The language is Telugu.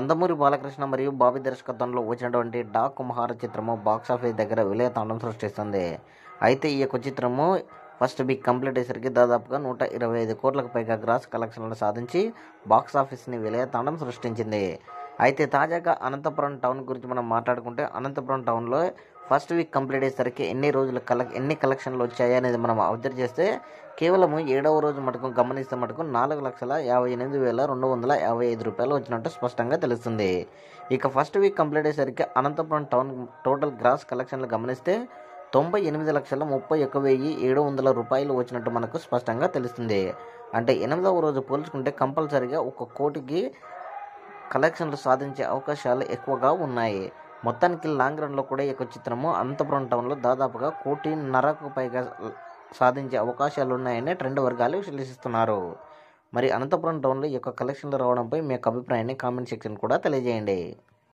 నందమూరి బాలకృష్ణ మరియు బాబీ దర్శకత్వంలో వచ్చినటువంటి డాకు మహార చిత్రము బాక్సాఫీస్ దగ్గర విలయతాండం సృష్టిస్తుంది. అయితే ఈ యొక్క చిత్రము ఫస్ట్ వీక్ కంప్లీట్ అయ్యేసరికి దాదాపుగా 125 కోట్లకు పైగా గ్రాస్ కలెక్షన్లను సాధించి బాక్సాఫీస్ని విలయతాండం సృష్టించింది. అయితే తాజాగా అనంతపురం టౌన్ గురించి మనం మాట్లాడుకుంటే అనంతపురం టౌన్లో ఫస్ట్ వీక్ కంప్లీట్ అయ్యేసరికి ఎన్ని కలెక్షన్లు వచ్చాయి అనేది మనం అబ్జర్వ్ చేస్తే కేవలం 7వ రోజు మటుకు గమనిస్తే మటుకు 4,58,255 రూపాయలు వచ్చినట్టు స్పష్టంగా తెలుస్తుంది. ఇక ఫస్ట్ వీక్ కంప్లీట్ అయ్యేసరికి అనంతపురం టౌన్ టోటల్ గ్రాస్ కలెక్షన్లు గమనిస్తే 98,31,700 రూపాయలు వచ్చినట్టు మనకు స్పష్టంగా తెలుస్తుంది. అంటే 8వ రోజు పోల్చుకుంటే కంపల్సరీగా 1 కోటికి కలెక్షన్లు సాధించే అవకాశాలు ఎక్కువగా ఉన్నాయి. మొత్తానికి లాంగ్ రన్లో కూడా ఈ యొక్క చిత్రము అనంతపురం టౌన్లో దాదాపుగా 1,50,00,000కు పైగా సాధించే అవకాశాలు ఉన్నాయని ట్రెండ్ వర్గాలు విశ్లేషిస్తున్నారు. మరి అనంతపురం టౌన్లో ఈ యొక్క కలెక్షన్లు రావడంపై మీ యొక్క అభిప్రాయాన్ని కామెంట్ సెక్షన్ కూడా తెలియజేయండి.